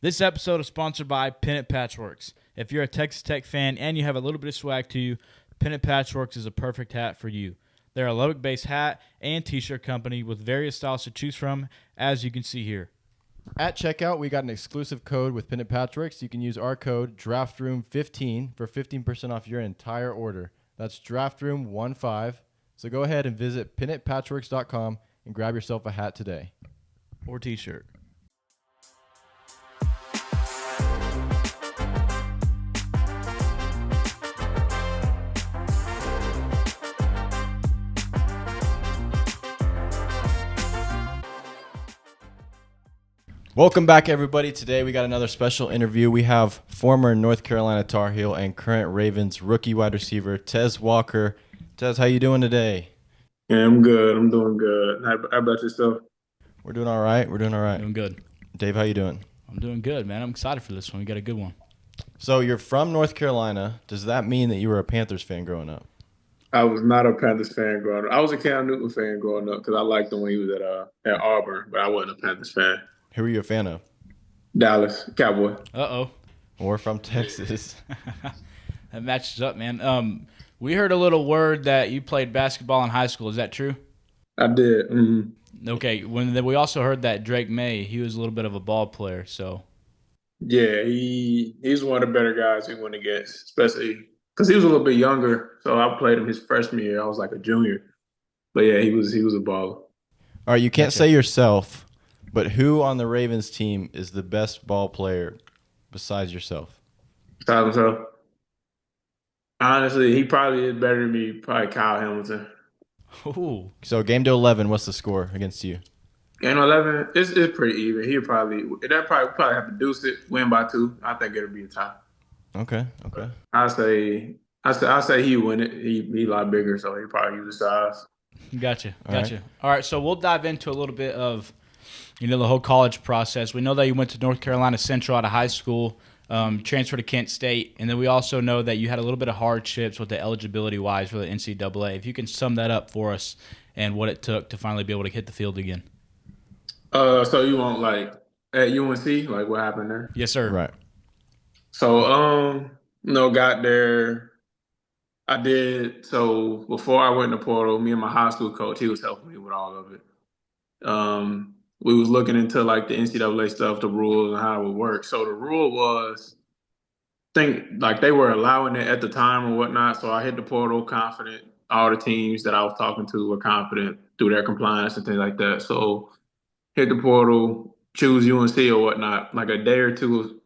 This episode is sponsored by Pennant Patchworks. If you're a Texas Tech fan and you have a little bit of swag to you, Pennant Patchworks is a perfect hat for you. They're a Lubbock-based hat and t-shirt company with various styles to choose from, as you can see here. At checkout, we got an exclusive code with Pennant Patchworks. You can use our code DRAFTROOM15 for 15% off your entire order. That's DRAFTROOM15. So go ahead and visit pennantpatchworks.com and grab yourself a hat today. Or t-shirt. Welcome back, everybody. Today we got another special interview. We have former North Carolina Tar Heel and current Ravens rookie wide receiver Tez Walker. Tez, how you doing today? Yeah, I'm good. I'm doing good. How about yourself? We're doing all right. Doing good. Dave, how you doing? I'm doing good, man. I'm excited for this one. We got a good one. So you're from North Carolina. Does that mean that you were a Panthers fan growing up? I was not a Panthers fan growing up. I was a Cam Newton fan growing up because I liked him when he was at Auburn, but I wasn't a Panthers fan. Who were you a fan of? Dallas Cowboy. Uh-oh. Or from Texas? That matches up, man. We heard a little word that you played basketball in high school. Is that true? I did. Mm-hmm. Okay. We also heard that Drake May, he was a little bit of a ball player, so. Yeah, he's one of the better guys we went against, especially because he was a little bit younger. So I played him his freshman year. I was like a junior, but yeah, he was a baller. All right, you can't say yourself, but who on the Ravens team is the best ball player besides yourself? Besides himself, honestly, he probably is better than me. Probably Kyle Hamilton. Ooh. So game to 11, what's the score against you? Game 11, it's pretty even. He'll probably have to deuce it, win by 2. I think it'll be a tie. Okay. I say he win it. He a lot bigger, so he probably use the size. Gotcha. Right. All right, so we'll dive into a little bit of, the whole college process. We know that you went to North Carolina Central out of high school, transferred to Kent State, and then we also know that you had a little bit of hardships with the eligibility-wise for the NCAA. If you can sum that up for us and what it took to finally be able to hit the field again. So you want like at UNC, like what happened there? Yes, sir. Right. So got there. I did. So before I went in the portal, me and my high school coach, he was helping me with all of it. We was looking into like the NCAA stuff, the rules, and how it would work. So the rule was, I think like they were allowing it at the time or whatnot. So I hit the portal confident. All the teams that I was talking to were confident through their compliance and things like that. So hit the portal, choose UNC or whatnot. Like a day or two,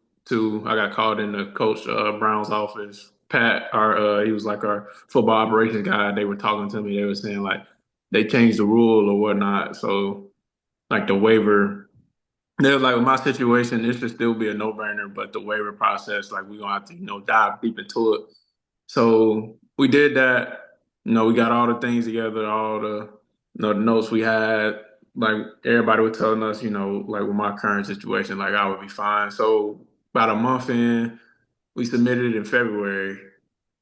I got called in the coach Brown's office. Pat, he was like our football operations guy. They were talking to me. They were saying like they changed the rule or whatnot. So like the waiver, they was like with my situation, it should still be a no-brainer. But the waiver process, like we're gonna have to dive deep into it. So we did that. We got all the things together, all the notes we had. Like everybody was telling us, like with my current situation, like I would be fine. So about a month in, we submitted it in February.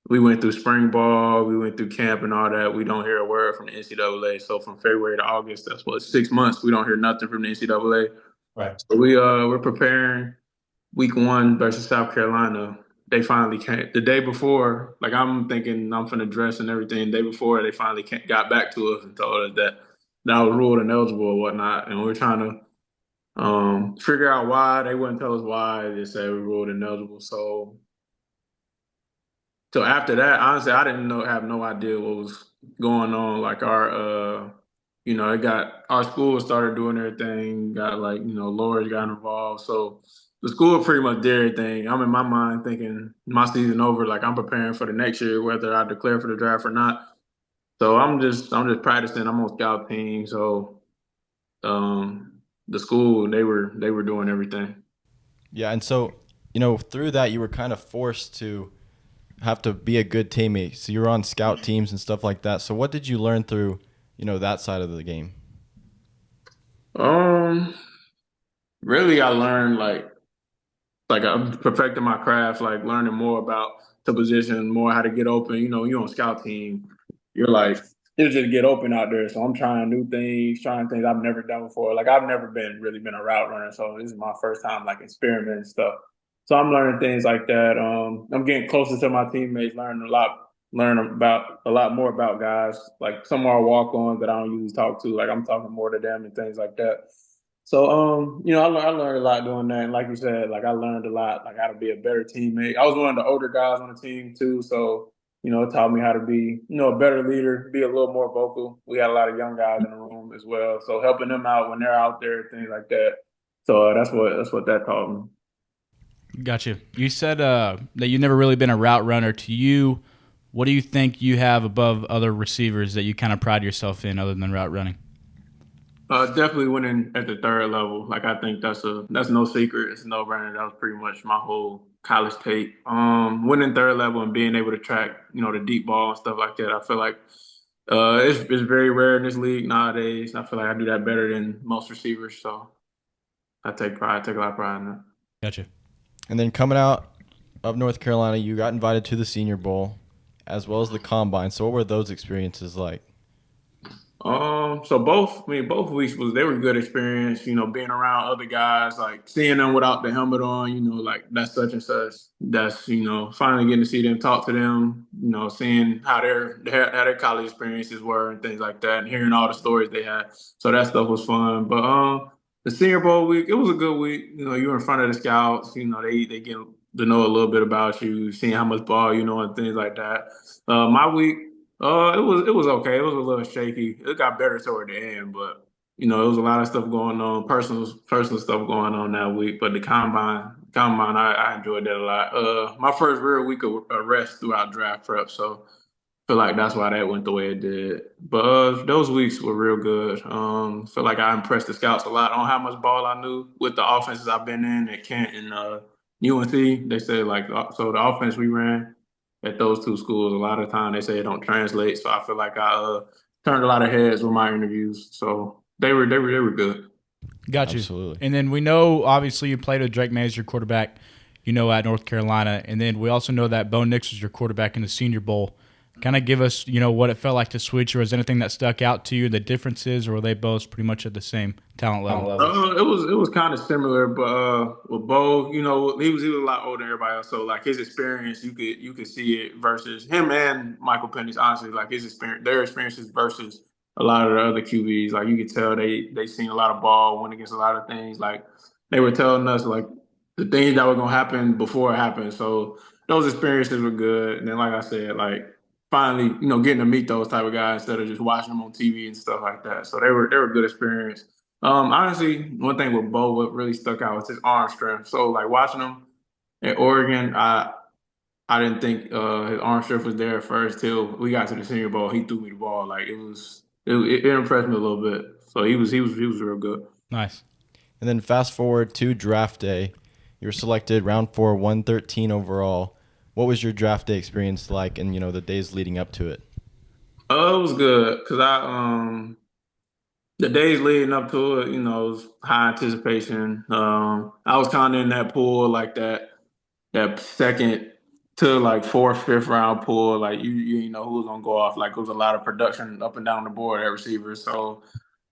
We went through spring ball, we went through camp and all that. We don't hear a word from the NCAA. So from February to August, that's 6 months. We don't hear nothing from the NCAA. Right. So we're preparing week 1 versus South Carolina. They finally came the day before. Like I'm thinking I'm finna dress and everything. The day before, they finally got back to us and told us that I was ruled ineligible or whatnot. And we're trying to figure out why. They wouldn't tell us why. They said we ruled ineligible. So after that, honestly, I didn't have no idea what was going on. Like it got our school started doing everything. Got like lawyers got involved. So the school pretty much did everything. I'm in my mind thinking my season over. Like I'm preparing for the next year, whether I declare for the draft or not. So I'm just practicing. I'm on scout team. So the school they were doing everything. Yeah, and so, through that you were kind of forced to have to be a good teammate. So you were on scout teams and stuff like that. So what did you learn through, that side of the game? Really I learned like I'm perfecting my craft, like learning more about the position, more how to get open. You're on scout team. You're like it was just get open out there. So I'm trying new things, trying things I've never done before. Like I've never been a route runner, so this is my first time like experimenting stuff. So I'm learning things like that. I'm getting closer to my teammates, learn about a lot more about guys. Like some are walk-ons that I don't usually talk to. Like I'm talking more to them and things like that. So I learned a lot doing that. And like you said, like I learned a lot, like how to be a better teammate. I was one of the older guys on the team too, so it taught me how to be, a better leader, be a little more vocal. We had a lot of young guys in the room as well, so helping them out when they're out there, things like that. So that's what that taught me. Gotcha. You said that you've never really been a route runner. To you, what do you think you have above other receivers that you kind of pride yourself in other than route running? Definitely winning at the third level. Like I think that's no secret. It's no brainer. That was pretty much my whole college tape. Winning third level and being able to track, the deep ball and stuff like that. I feel like it's very rare in this league nowadays. I feel like I do that better than most receivers. So I take a lot of pride in that. Gotcha. And then coming out of North Carolina, you got invited to the Senior Bowl as well as the Combine. So what were those experiences like? So both weeks they were good experience, being around other guys, like seeing them without the helmet on, like that's such and such. That's, finally getting to see them, talk to them, seeing how their college experiences were and things like that, and hearing all the stories they had. So that stuff was fun. But the Senior Bowl week, it was a good week. You were in front of the scouts, they get to know a little bit about you, seeing how much ball you know and things like that. My week. It was okay. It was a little shaky. It got better toward the end, but it was a lot of stuff going on, personal stuff going on that week. But the combine, I enjoyed that a lot. My first real week of rest throughout draft prep, so feel like that's why that went the way it did. But those weeks were real good. Feel like I impressed the scouts a lot on how much ball I knew with the offenses I've been in at Kent and UNC. They said like so the offense we ran at those two schools, a lot of time they say it don't translate. So I feel like I turned a lot of heads with my interviews. So they were good. Got you. Absolutely. And then we know, obviously, you played with Drake May as your quarterback, at North Carolina. And then we also know that Bo Nix was your quarterback in the Senior Bowl. Kind of give us, what it felt like to switch, or was anything that stuck out to you, the differences, or were they both pretty much at the same talent level? It was kind of similar, but with Bo, he was a lot older than everybody else, so like his experience, you could see it versus him and Michael Penix. Honestly, like his experience, their experiences versus a lot of the other QBs. Like you could tell they seen a lot of ball, went against a lot of things. Like they were telling us like the things that were gonna happen before it happened. So those experiences were good. And then, like I said, like finally, getting to meet those type of guys instead of just watching them on TV and stuff like that. So they were good experience. Honestly, one thing with Bo, what really stuck out was his arm strength. So like watching him at Oregon, I didn't think his arm strength was there at first till we got to the Senior Bowl. He threw me the ball like it impressed me a little bit. So he was real good. Nice. And then fast forward to draft day. You were selected round 4, 113 overall. What was your draft day experience like and, the days leading up to it? It was good because the days leading up to it, it was high anticipation. I was kind of in that pool like that second to like fourth, fifth round pool. Like you know who's gonna go off. Like it was a lot of production up and down the board at receivers. So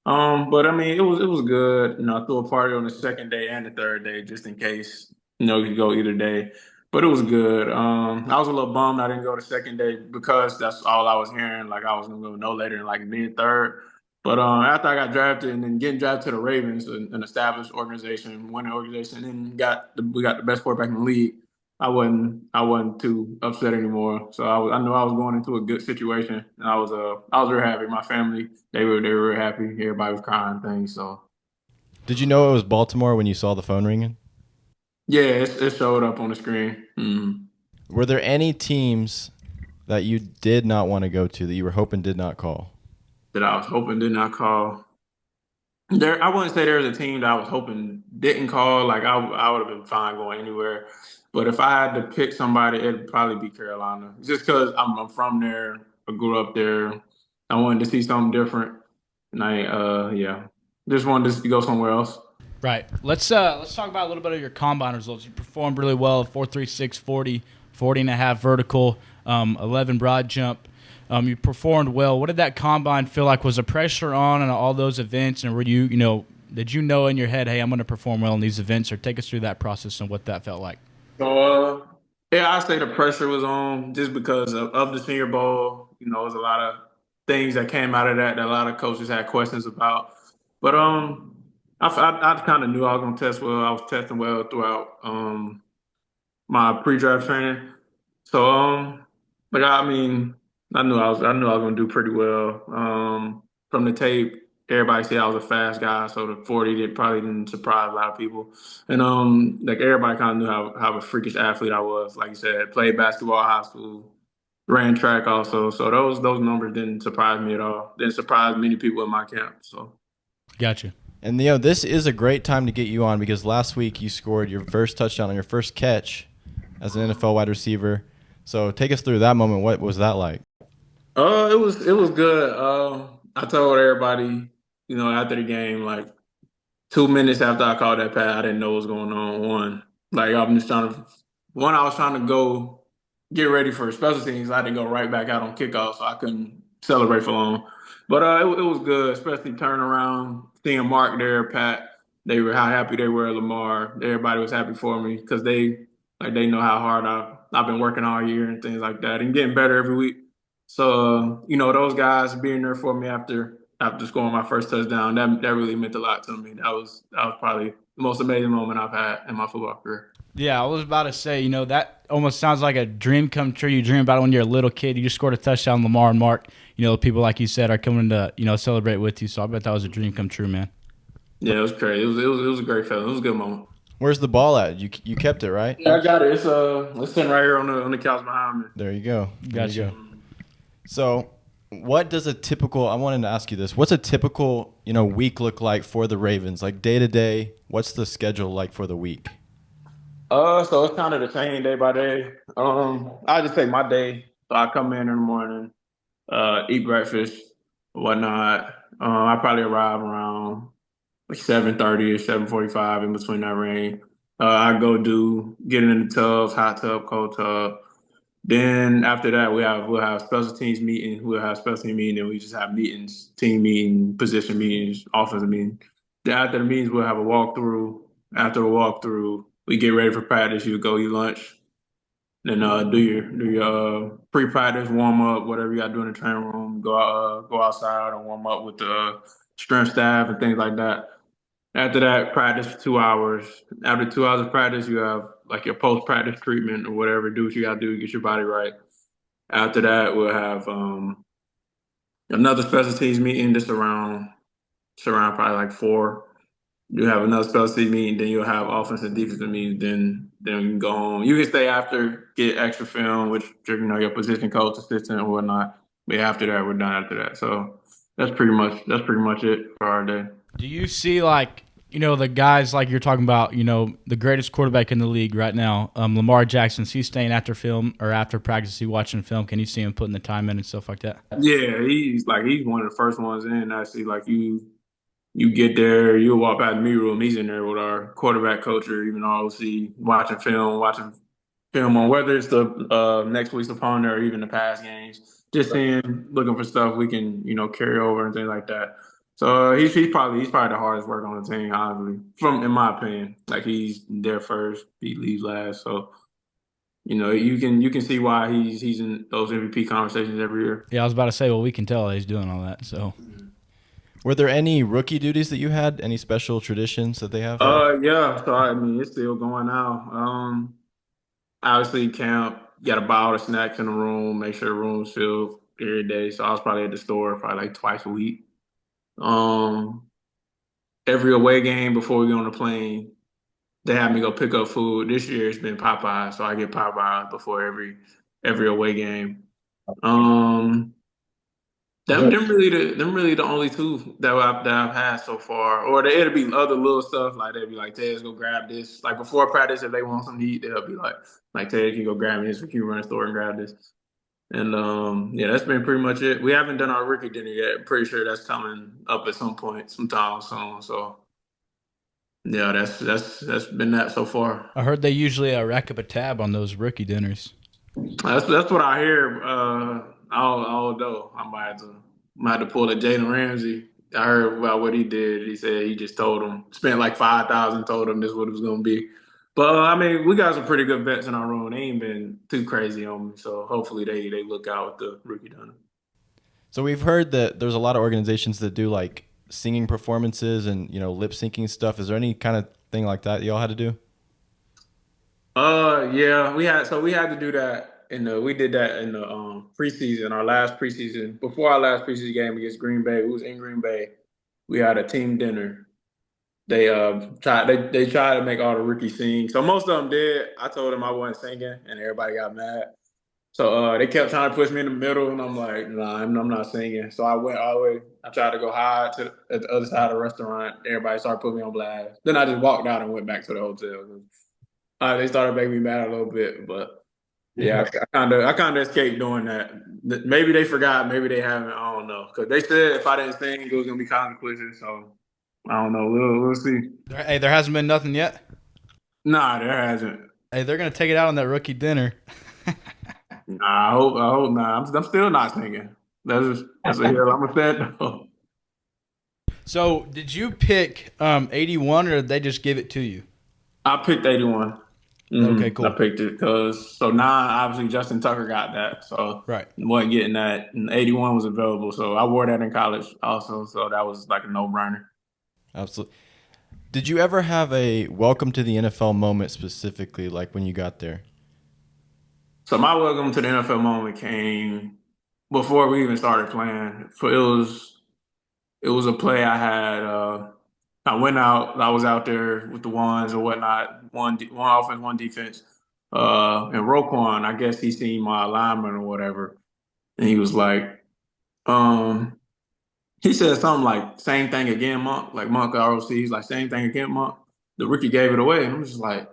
but I mean it was good. I threw a party on the second day and the third day just in case, you could go either day. But it was good. I was a little bummed I didn't go the second day because that's all I was hearing. Like I was gonna go no later than like mid third. But after I got drafted and then getting drafted to the Ravens, an established organization, winning organization, and we got the best quarterback in the league. I wasn't too upset anymore. So I knew I was going into a good situation, and I was very happy. My family they were very happy. Everybody was crying and things. So Did you know it was Baltimore when you saw the phone ringing? yeah, it showed up on the screen. Were there any teams that you did not want to go to that you were hoping did not call? That I was hoping did not call. I wouldn't say there was a team that I was hoping didn't call. Like I would have been fine going anywhere. But if I had to pick somebody, it'd probably be Carolina. Just because I'm from there, I grew up there. I wanted to see something different, and yeah, just wanted to go somewhere else. Right. Let's talk about a little bit of your combine results. You performed really well, 4.36 40, 40 and a half vertical, 11 broad jump. You performed well. What did that combine feel like? Was the pressure on all those events, and were did you know in your head, hey, I'm going to perform well in these events, or take us through that process and what that felt like? So, yeah, I say the pressure was on just because of the Senior Bowl. There was a lot of things that came out of that a lot of coaches had questions about. But I kind of knew I was going to test well. I was testing well throughout my pre-draft training. So, but I mean, I knew I was gonna do pretty well. From the tape, everybody said I was a fast guy, so the 40 probably didn't surprise a lot of people. And like everybody kind of knew how a freakish athlete I was. Like you said, played basketball in high school, ran track also. So those numbers didn't surprise me at all. Didn't surprise many people in my camp. So. Gotcha. And this is a great time to get you on because last week you scored your first touchdown on your first catch as an NFL wide receiver. So take us through that moment. What was that like? It was good. I told everybody, after the game, like 2 minutes after I called that pass, I didn't know what was going on. I was trying to go get ready for special teams. I had to go right back out on kickoff, so I couldn't celebrate for long. But it was good, especially turning around, seeing Mark there, Pat. They were how happy they were, Lamar. Everybody was happy for me because they know how hard I've been working all year and things like that, and getting better every week. So those guys being there for me after scoring my first touchdown, that really meant a lot to me. That was probably the most amazing moment I've had in my football career. Yeah, I was about to say, that almost sounds like a dream come true. You dream about it when you're a little kid. You just scored a touchdown, Lamar and Mark. People like you said are coming to celebrate with you. So I bet that was a dream come true, man. Yeah, it was crazy. It was a great feeling. It was a good moment. Where's the ball at? You kept it, right? Yeah, I got it. It's sitting right here on the couch behind me. There you go. Gotcha. So, what does I wanted to ask you this. What's a typical, week look like for the Ravens? Like day to day, what's the schedule like for the week? So it's kind of the same day by day. I just take my day. So I come in the morning, eat breakfast, whatnot. I probably arrive around like 7:30 or 7:45 in between that range. I go get in the tubs, hot tub, cold tub. Then after that, we'll have special teams meeting. We'll have special team meeting, and we just have meetings, team meeting, position meetings, offensive meeting. Then after the meetings, we'll have a walkthrough. After the walkthrough, we get ready for practice. You go eat lunch, then do your pre-practice warm up, whatever you got to do in the training room. Go outside and warm up with the strength staff and things like that. After that, practice for 2 hours. After 2 hours of practice, you have like your post-practice treatment or whatever. Do what you got to do to get your body right. After that, we'll have another special teams meeting just around probably like 4. You have another special team meeting, then you'll have offensive and defensive meetings. Then you can go home. You can stay after, get extra film, which your position coach, assistant, or whatnot. But after that, we're done after that. So that's pretty much it for our day. Do you see the guys like you're talking about, the greatest quarterback in the league right now, Lamar Jackson? Is he staying after film or after practice? Is he watching film? Can you see him putting the time in and stuff like that? Yeah, he's one of the first ones in. Actually, like you get there, you walk out the meeting room. He's in there with our quarterback coach or even our OC, watching film on whether it's the next week's opponent or even the past games. Just seeing, looking for stuff we can carry over and things like that. So he's probably the hardest worker on the team, honestly, in my opinion. Like he's there first, he leaves last. So you can see why he's in those MVP conversations every year. Yeah, I was about to say, well, we can tell he's doing all that. So, were there any rookie duties that you had? Any special traditions that they have? Yeah. So I mean, it's still going now. Obviously, camp. You got to buy all the snacks in the room, make sure the room's filled every day. So I was probably at the store probably like twice a week. Every away game before we get on the plane, they have me go pick up food. This year it's been Popeyes, so I get Popeyes before every away game. Them really the only two that I've had so far. Or it'll be other little stuff like they'll be like, Tez, go grab this. Like before practice, if they want something to eat, they'll be like Tez, can you go grab me this? We can run the store and grab this. And yeah, that's been pretty much it. We haven't done our rookie dinner yet. I'm pretty sure that's coming up at some point, sometime soon. So yeah, that's been that so far. I heard they usually rack up a tab on those rookie dinners. That's what I hear. I don't know. Might have to pull a Jalen Ramsey. I heard about what he did. He said he just told him, spent like 5,000, told him this is what it was gonna be. But I mean, we got some pretty good vets in our room. They ain't been too crazy on me, so hopefully they look out with the rookie done. So we've heard that there's a lot of organizations that do like singing performances and lip syncing stuff. Is there any kind of thing like that y'all had to do? Yeah, we had to do that we did that in the preseason, our last preseason, before our last preseason game against Green Bay. We was in Green Bay. We had a team dinner. They tried to make all the rookies sing. So most of them did. I told them I wasn't singing and everybody got mad. So they kept trying to push me in the middle and I'm like, nah, I'm not singing. So I went all the way. I tried to go hide at the other side of the restaurant. Everybody started putting me on blast. Then I just walked out and went back to the hotel. They started making me mad a little bit, but yeah, I kind of escaped doing that. Maybe they forgot, maybe they haven't. I don't know, because they said if I didn't sing, it was gonna be consequences. So I don't know. We'll see. Hey, there hasn't been nothing yet. Nah, there hasn't. Hey, they're gonna take it out on that rookie dinner. Nah, I hope not. I'm still not singing. That's a hill I'm a stand though. So, did you pick 81, or did they just give it to you? I picked 81. Okay, I cool. picked it because so now obviously Justin Tucker got that, so Right. wasn't getting that. And 81 was available, so I wore that in college also. So that was like a no brainer. Absolutely. Did you ever have a welcome to the NFL moment specifically, like when you got there? So my welcome to the NFL moment came before we even started playing. It was a play I had. I went out. I was out there with the ones or whatnot. One offense, one defense. And Roquan, I guess he seen my alignment or whatever, and he was like, um, he said something like "same thing again, Monk." Like Monk ROC, he's like "same thing again, Monk." The rookie gave it away, and I'm just like,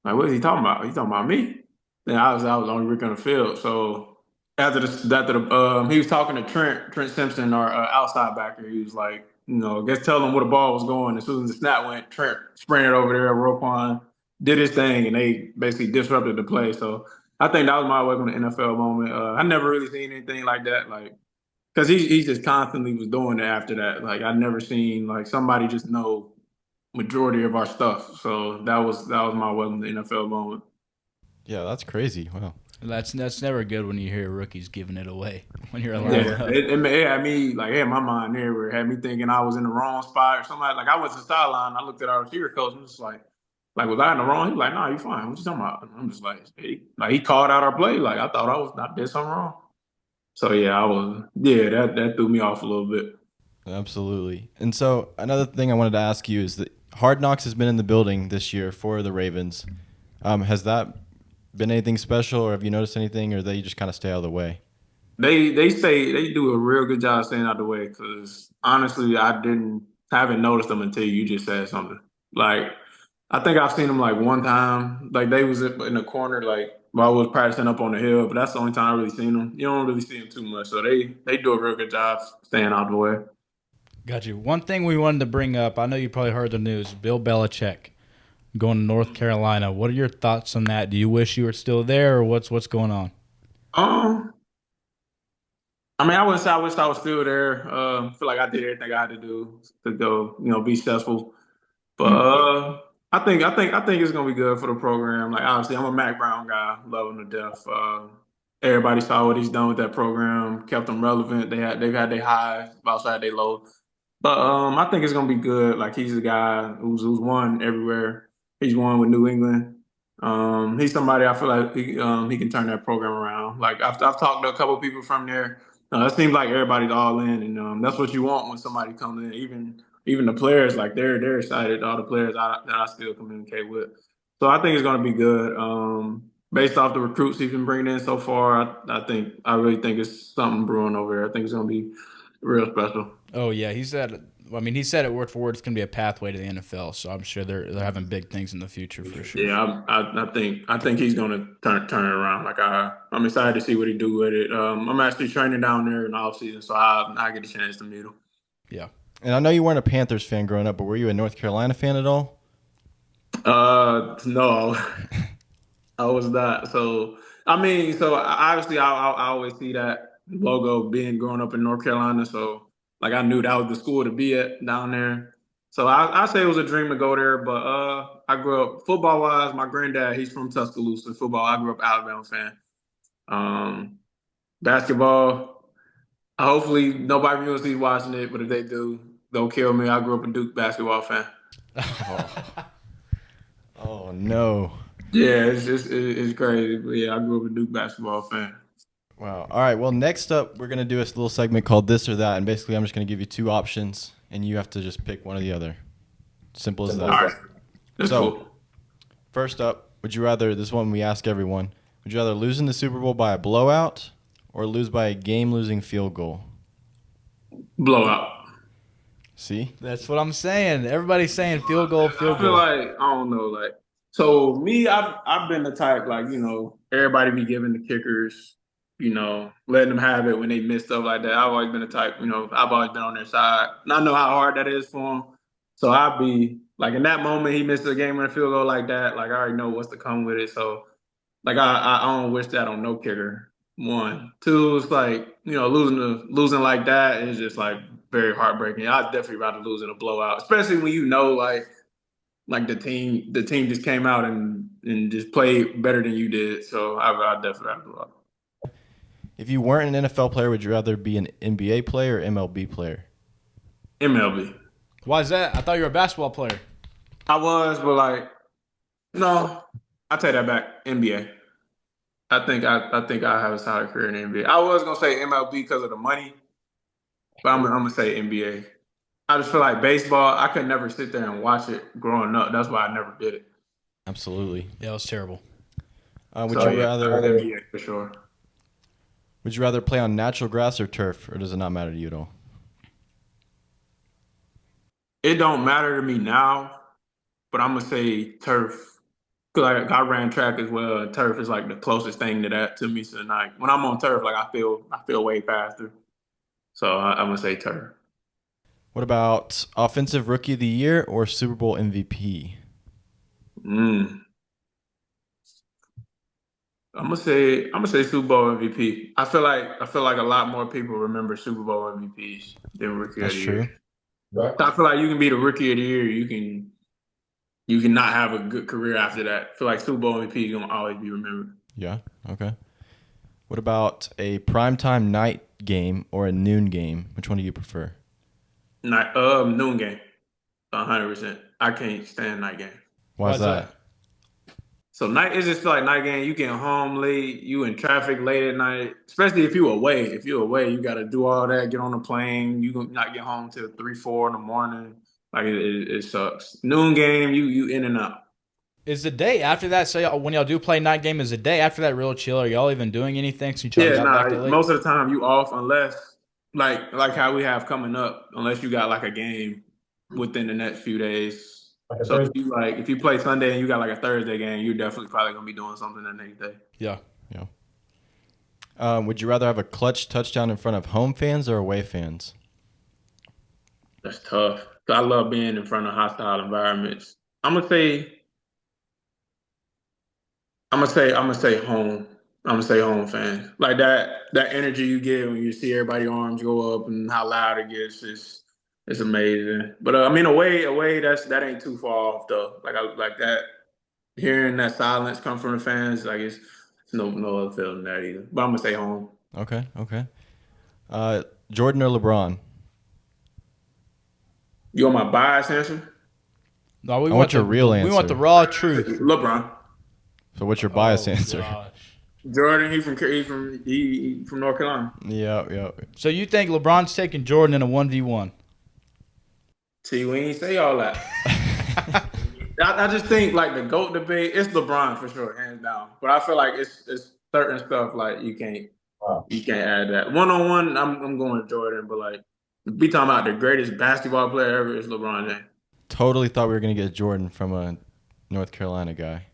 what is he talking about? He talking about me? Then I was the only rookie on the field. So he was talking to Trent Simpson, our outside backer. He was like, I guess tell him where the ball was going. As soon as the snap went, Trent sprinted over there. Roquan did his thing, and they basically disrupted the play. So I think that was my welcome to NFL moment. I never really seen anything like that, like because he just constantly was doing it after that. Like I never seen like somebody just know majority of our stuff. So that was my welcome to NFL moment. Yeah, that's crazy. Wow. That's never good when you hear rookies giving it away when you're Yeah. alive. Yeah, it had me like it had my mind everywhere. It had me thinking I was in the wrong spot or somebody. Like I went to the sideline, I looked at our receiver coach, and just like was I in the wrong? He was like, "No, you fine. What you talking about?" And I'm just like he called out our play. Like I thought I did something wrong. So yeah, that threw me off a little bit. Absolutely. And so another thing I wanted to ask you is that Hard Knocks has been in the building this year for the Ravens. Has that been anything special, or have you noticed anything, or they just kind of stay out of the way? They say they do a real good job staying out the way because honestly, I didn't haven't noticed them until you just said something. Like I think I've seen them like one time. Like they was in the corner, like while I was practicing up on the hill, but that's the only time I really seen them. You don't really see them too much, so they do a real good job staying out the way. Got you. One thing we wanted to bring up, I know you probably heard the news, Bill Belichick going to North Carolina. What are your thoughts on that? Do you wish you were still there, or what's going on? Um, I mean, I wouldn't say I wish I was still there. I feel like I did everything I had to do to go, be successful. But I think it's gonna be good for the program. Like obviously, I'm a Mac Brown guy, love him to death. Everybody saw what he's done with that program, kept them relevant. They've had their highs, also had their lows. But I think it's gonna be good. Like he's a guy who's won everywhere. He's won with New England. He's somebody I feel like he can turn that program around. Like I've talked to a couple people from there. It seems like everybody's all in, and that's what you want when somebody comes in. Even the players, like they're excited. All the players that I still communicate with. So I think it's going to be good. Based off the recruits he's been bringing in so far, I really think it's something brewing over there. I think it's going to be real special. Oh yeah, he said. I mean, he said it word for word. It's going to be a pathway to the NFL. So I'm sure they're having big things in the future for sure. Yeah, I think he's going to turn it around. Like I'm excited to see what he do with it. I'm actually training down there in the off season, so I get a chance to meet him. Yeah. And I know you weren't a Panthers fan growing up, but were you a North Carolina fan at all? No, I was not. So I mean, obviously I always see that logo being growing up in North Carolina. So like I knew that was the school to be at down there. So I say it was a dream to go there. But I grew up football wise. My granddad, he's from Tuscaloosa. Football, I grew up Alabama fan. Um, Basketball. Hopefully nobody from USC is watching it, but if they do, they'll kill me. I grew up a Duke basketball fan. Oh no. Yeah, it's crazy. But yeah, I grew up a Duke basketball fan. Wow. All right. Well, next up, we're going to do this little segment called This or That. And basically, I'm just going to give you two options, and you have to just pick one or the other. Simple as that. All right. That's cool. First up, would you rather, this one we ask everyone, would you rather lose in the Super Bowl by a blowout or lose by a game-losing field goal? Blowout. See? That's what I'm saying. Everybody's saying field goal, field I feel goal. like, I don't know, like, so me, I've been the type, like, everybody be giving the kickers, letting them have it when they miss stuff like that. I've always been the type, I've always been on their side. And I know how hard that is for them. So I'd be, like, in that moment, he missed a game-winning field goal like that. Like, I already know what's to come with it. So, like, I don't wish that on no kicker. One. Two, it's like, losing like that is just, like, very heartbreaking. I'd definitely rather lose in a blowout, especially when like the team just came out and just played better than you did. So I'd definitely rather blow out. If you weren't an NFL player, would you rather be an NBA player or MLB player? MLB. Why is that? I thought you were a basketball player. I was, but like, no, I take that back. NBA. I think I have a solid career in the NBA. I was gonna say MLB because of the money, but I'm gonna say NBA. I just feel like baseball, I could never sit there and watch it growing up. That's why I never did it. Absolutely. Yeah, it was terrible. Would you rather NBA for sure. Would you rather play on natural grass or turf, or does it not matter to you at all? It don't matter to me now, but I'm gonna say turf. Cause I ran track as well, and turf is like the closest thing to that to me. So like when I'm on turf, like I feel way faster. So I'm gonna say turf. What about Offensive Rookie of the Year or Super Bowl MVP? I'm gonna say Super Bowl MVP. I feel like a lot more people remember Super Bowl MVPs than Rookie of the true. Year. I feel like you can be the Rookie of the Year. You can not have a good career after that. I feel like Super Bowl MVP is gonna always be remembered. Yeah. Okay. What about a primetime night game or a noon game? Which one do you prefer? Noon game, 100%. I can't stand night game. Why is that? So night, it just feel like night game. You get home late, you in traffic late at night, especially if you're away. If you're away, you got to do all that, get on the plane. You gonna not get home till 3, 4 in the morning. Like it sucks. Noon game, you in and out. Is the day after that, so when y'all do play night game, is the day after that real chill? Are y'all even doing anything since y'all got back to late? Most of the time you off unless like how we have coming up, unless you got like a game within the next few days. So if you play Sunday and you got like a Thursday game, you're definitely probably gonna be doing something the next day. Yeah. Would you rather have a clutch touchdown in front of home fans or away fans? That's tough. I love being in front of hostile environments. I'm gonna say home. I'm gonna say home fans. Like that energy you get when you see everybody's arms go up and how loud it gets is it's amazing. But I mean away that ain't too far off though. Like that hearing that silence come from the fans, like it's no other feeling than that either. But I'm gonna say home. Okay. Jordan or LeBron? You want my bias answer? No, I want your real answer. We want the raw truth. LeBron. So what's your bias answer? Gosh. Jordan, he from North Carolina. Yeah. So you think LeBron's taking Jordan in a 1v1? See, we ain't say all that. I just think like the GOAT debate, it's LeBron for sure, hands down. But I feel like it's certain stuff like you can't add that. 1-on-1, I'm going with Jordan, but like be talking about the greatest basketball player ever is LeBron James. Totally thought we were gonna get Jordan from a North Carolina guy.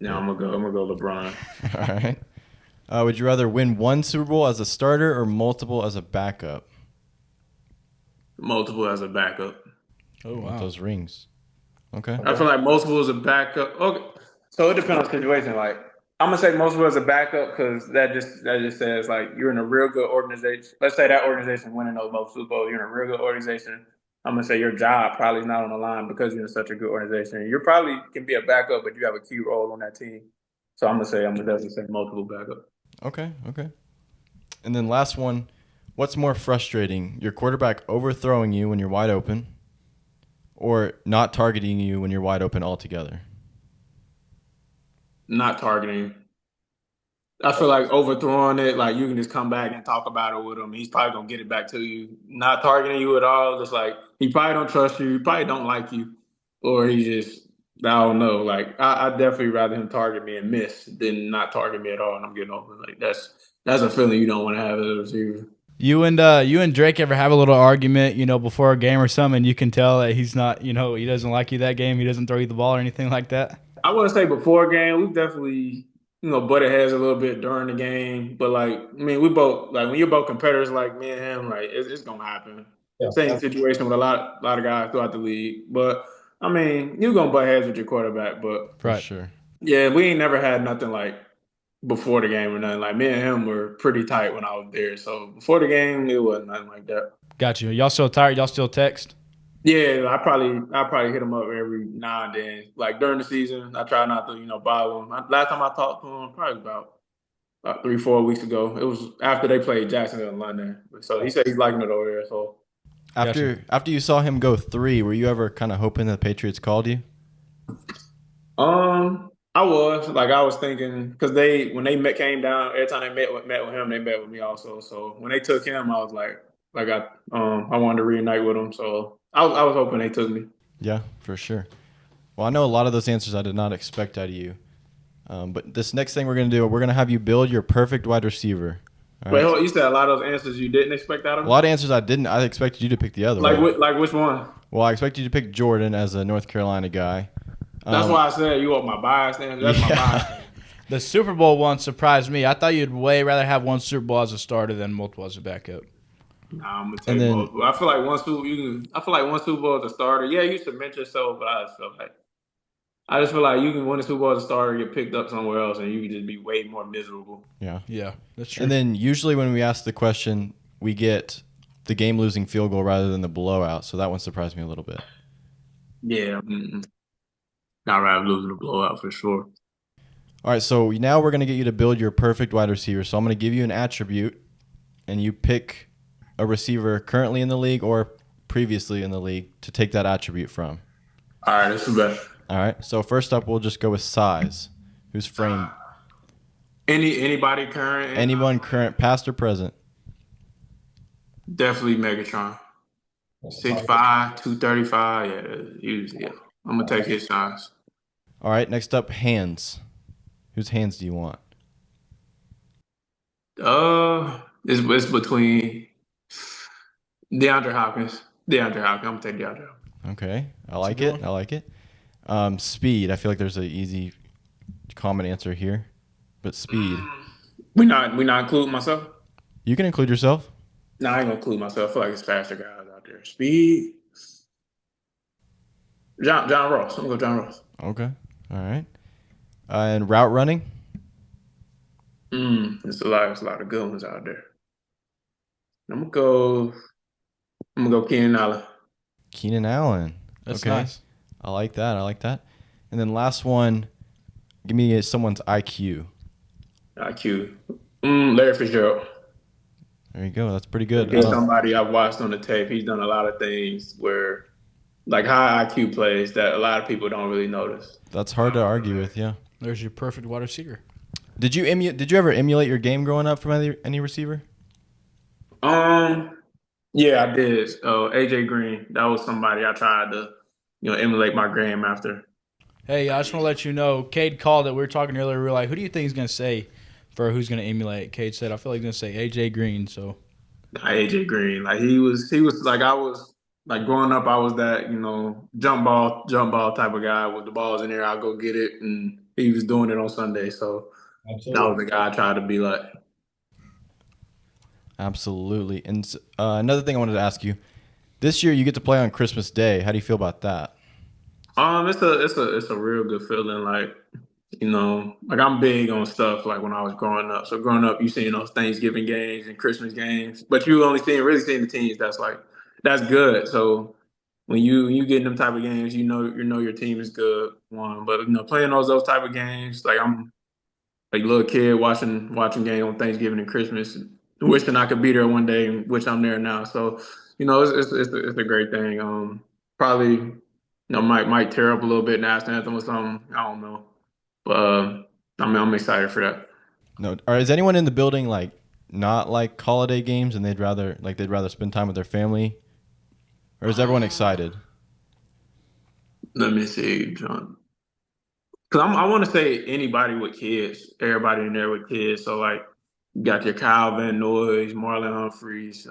No, I'm gonna go LeBron. All right. Would you rather win one Super Bowl as a starter or multiple as a backup? Multiple as a backup. Oh wow. With those rings. Okay. I feel like multiple as a backup. Okay, so it depends on the situation. Like I'm gonna say most of us are backup because that just says like you're in a real good organization. Let's say that organization winning those most Super Bowls. You're in a real good organization. I'm gonna say your job probably is not on the line because you're in such a good organization. You probably can be a backup, but you have a key role on that team. So I'm gonna definitely say multiple backup. Okay, okay. And then last one, what's more frustrating? Your quarterback overthrowing you when you're wide open or not targeting you when you're wide open altogether? Not targeting. I feel like overthrowing it, like you can just come back and talk about it with him. He's probably gonna get it back to you. Not targeting you at all. Just like he probably don't trust you. He probably don't like you, or he just I don't know. Like I definitely rather him target me and miss than not target me at all and I'm getting open. Like that's a feeling you don't want to have as a receiver. You and Drake ever have a little argument, before a game or something, and you can tell that he's not, he doesn't like you that game. He doesn't throw you the ball or anything like that. I wouldn't say before a game. We definitely, butted heads a little bit during the game. But like, I mean, we both like when you're both competitors, like me and him, like it's gonna happen. Yeah. Same situation with a lot of guys throughout the league. But I mean, you're gonna butt heads with your quarterback. But For Right. sure. yeah, we ain't never had nothing like before the game or nothing. Like me and him were pretty tight when I was there. So before the game, it wasn't nothing like that. Got you. Y'all still tired? Y'all still text? Yeah, I probably hit him up every now and then. Like during the season, I try not to, bother him. Last time I talked to him, probably about 3-4 weeks ago. It was after they played Jacksonville in London. So he said he's liking it over there. So After you saw him go 3, were you ever kind of hoping the Patriots called you? I was thinking because when they came down every time they met with him, they met with me also. So when they took him, I was like I wanted to reunite with him. So I was hoping they took me. Yeah, for sure. Well, I know a lot of those answers I did not expect out of you. But this next thing we're going to do, we're going to have you build your perfect wide receiver. All Wait, right? hold on, you said a lot of those answers you didn't expect out of A me. lot of answers I didn't. I expected you to pick the other Like one. like which one? Well, I expected you to pick Jordan as a North Carolina guy. That's why I said you want my bias. That's my bias. The Super Bowl one surprised me. I thought you'd way rather have one Super Bowl as a starter than multiple as a backup. Nah, I'm gonna And take then- multiple. I feel like I feel like one Super Bowl as a starter. Yeah, you submit yourself, but I just feel like you can win a Super Bowl as a starter, get picked up somewhere else, and you can just be way more miserable. Yeah. Yeah, that's true. And then usually when we ask the question, we get the game-losing field goal rather than the blowout. So that one surprised me a little bit. Yeah, not rather losing the blowout for sure. All right, so now we're going to get you to build your perfect wide receiver. So I'm going to give you an attribute, and you pick a receiver currently in the league or previously in the league to take that attribute from. All right, this is better. All right, so first up, we'll just go with size. Who's framed? Anybody current? Anyone current, past or present? Definitely Megatron. 6'5", 235. Yeah. I'm gonna take his size. All right, next up, hands. Whose hands do you want? It's between DeAndre Hopkins. I'm gonna take DeAndre Hopkins. Okay, I like it. I like it. Speed. I feel like there's an easy, common answer here, but speed. We not including myself. You can include yourself. No, I ain't gonna include myself. I feel like it's faster guys out there. Speed. John Ross. I'm gonna go John Ross. Okay. All right. And route running. There's a lot of good ones out there. I'm gonna go Keenan Allen. Keenan Allen. That's okay. nice. I like that. And then last one, give me someone's IQ. IQ. Larry Fitzgerald. There you go. That's pretty good. He's somebody I've watched on the tape. He's done a lot of things where, like high IQ plays that a lot of people don't really notice. That's hard to argue with, yeah. There's your perfect wide receiver. Did you ever emulate your game growing up from any receiver? Yeah, I did. AJ Green. That was somebody I tried to, emulate my game after. Hey, I just want to let you know, Cade called it. We were talking earlier. We were like, who do you think he's going to say for who's going to emulate? Cade said, I feel like he's going to say A.J. Green. So, AJ Green. Like he was like I was like growing up. I was that jump ball type of guy. With the balls in there, I'll go get it, and he was doing it on Sunday. So that was the guy I tried to be like. Absolutely. And another thing I wanted to ask you, this year you get to play on Christmas Day. How do you feel about that? It's a real good feeling. Like Like I'm big on stuff like when I was growing up. So growing up, you seeing those Thanksgiving games and Christmas games, but you only seeing the teams that's good. So when you get in them type of games, you know your team is good. One, but playing those type of games, like I'm like a little kid watching game on Thanksgiving and Christmas, wishing I could be there one day, which I'm there now. So it's a great thing. Probably might tear up a little bit national anthem or something. I don't know, but I'm excited for that. No, or is anyone in the building like not like holiday games and they'd rather spend time with their family, or is everyone excited? Let me see, John. Because I want to say anybody with kids, everybody in there with kids. So like, you got your Kyle Van Noy's, Marlon Humphreys.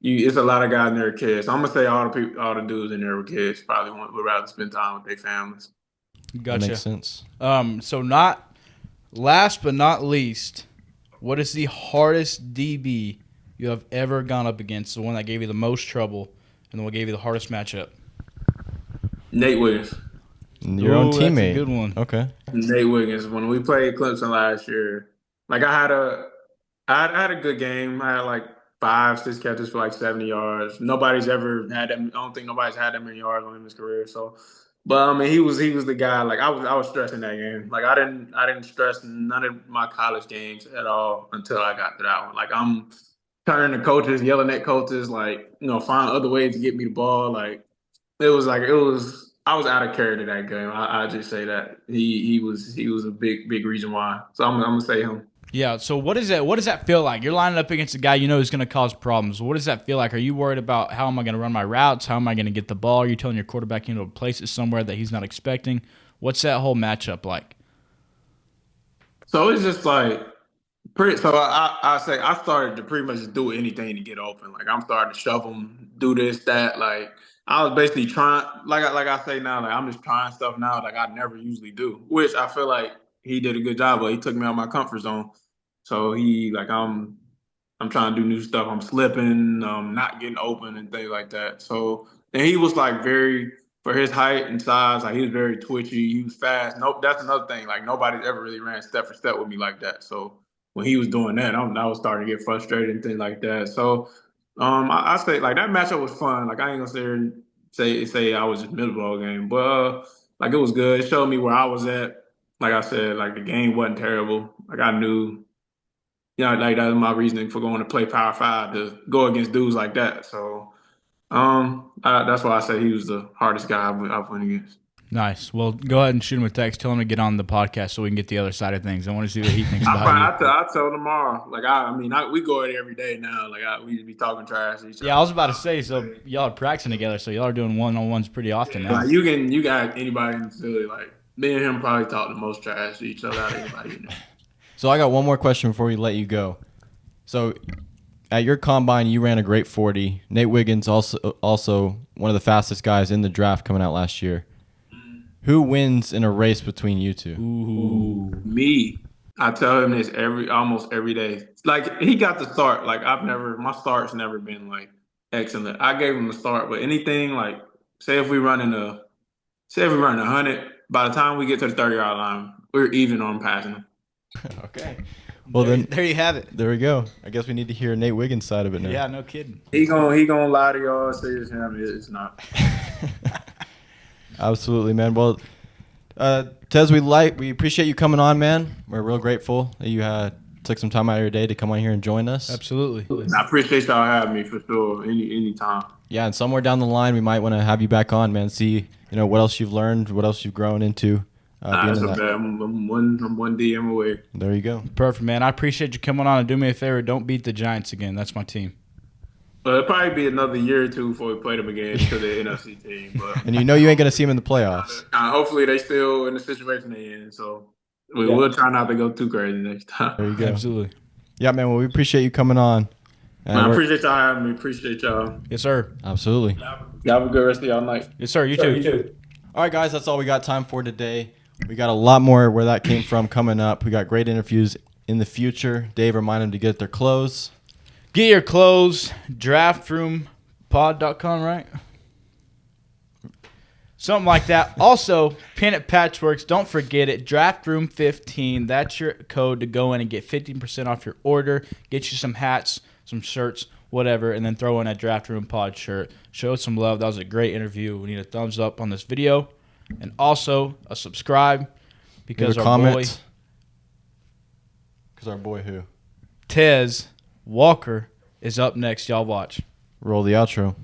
It's a lot of guys in there with kids. So I'm gonna say all the dudes in there with kids probably would rather spend time with their families. That Gotcha. makes sense. So not last but not least, what is the hardest DB you have ever gone up against? The one that gave you the most trouble, and the one that gave you the hardest matchup. Nate Wiggins. Your own Ooh, teammate. that's a good one. Okay. Nate Wiggins. When we played Clemson last year, like I had a good game. I had like 5, 6 catches for like 70 yards. Nobody's ever had them. I don't think nobody's had that many yards on him in his career. So, but I mean, he was the guy. Like I was stressing that game. Like I didn't stress none of my college games at all until I got to that one. Like I'm turning to coaches, yelling at coaches, like find other ways to get me the ball. Like it was. I was out of character that game. I just say that he was a big reason why. So I'm gonna say him. Yeah. So what is that? What does that feel like? You're lining up against a guy you know is going to cause problems. What does that feel like? Are you worried about how am I going to run my routes? How am I going to get the ball? Are you telling your quarterback to place it somewhere that he's not expecting? What's that whole matchup like? So it's just like so I say I started to pretty much just do anything to get open. Like I'm starting to shove them, do this, that. Like I was basically trying, like I say now, like I'm just trying stuff now like I never usually do, which I feel like he did a good job. But he took me out of my comfort zone. So I'm trying to do new stuff. I'm slipping, not getting open and things like that. So and he was like for his height and size, like he was very twitchy. He was fast. Nope, that's another thing. Like nobody's ever really ran step for step with me like that. So when he was doing that, I was starting to get frustrated and things like that. So I say like that matchup was fun. Like I ain't gonna sit here and say I was just miserable all game, but like it was good. It showed me where I was at. Like I said, like the game wasn't terrible. Like I knew, like that was my reasoning for going to play Power Five to go against dudes like that. So that's why I say he was the hardest guy I've went against. Nice. Well, go ahead and shoot him a text. Tell him to get on the podcast so we can get the other side of things. I want to see what he thinks about you. I'll tell tomorrow. Like we go at it every day now. Like we be talking trash to each other. Yeah, I was about to say, so y'all are practicing together, so y'all are doing one-on-ones pretty often now. Like you got anybody in the facility. Like me and him probably talk the most trash to each other out of anybody in there. So I got one more question before we let you go. So at your combine, you ran a great 40. Nate Wiggins also one of the fastest guys in the draft coming out last year. Who wins in a race between you two? Ooh. Me. I tell him this almost every day. Like he got the start. Like my start's never been like excellent. I gave him the start, but anything like say if we run 100, by the time we get to the 30-yard line, we're even on passing him. Okay. Well there you have it. There we go. I guess we need to hear Nate Wiggins' side of it now. Yeah, no kidding. He gonna lie to y'all, say it's him. It's not. Absolutely, man. Well, Tez, we appreciate you coming on, man. We're real grateful that you took some time out of your day to come on here and join us. Absolutely. I appreciate y'all having me for sure. Any time. Yeah, and somewhere down the line, we might want to have you back on, man. See, what else you've learned, what else you've grown into. That's a bet. I'm one DM away. There you go. Perfect, man. I appreciate you coming on and do me a favor. Don't beat the Giants again. That's my team. But it'll probably be another year or two before we play them again because they're NFC team. But and you ain't going to see them in the playoffs. Hopefully they still in the situation they're in. So we'll try not to go too crazy next time. There you go. Absolutely. Yeah, man. Well, we appreciate you coming on. I appreciate y'all having me. Appreciate y'all. Yes, sir. Absolutely. Y'all have a good rest of y'all night. Yes, sir. You too. All right, guys. That's all we got time for today. We got a lot more where that came from coming up. We got great interviews in the future. Dave, remind them to get their clothes. Get your clothes, draftroompod.com, right? Something like that. Also, Pin It Patchworks, don't forget it. Draft Room 15. That's your code to go in and get 15% off your order. Get you some hats, some shirts, whatever, and then throw in a Draft Room Pod shirt. Show some love. That was a great interview. We need a thumbs up on this video. And also a subscribe because our boy, who? Tez Walker, is up next. Y'all watch. Roll the outro.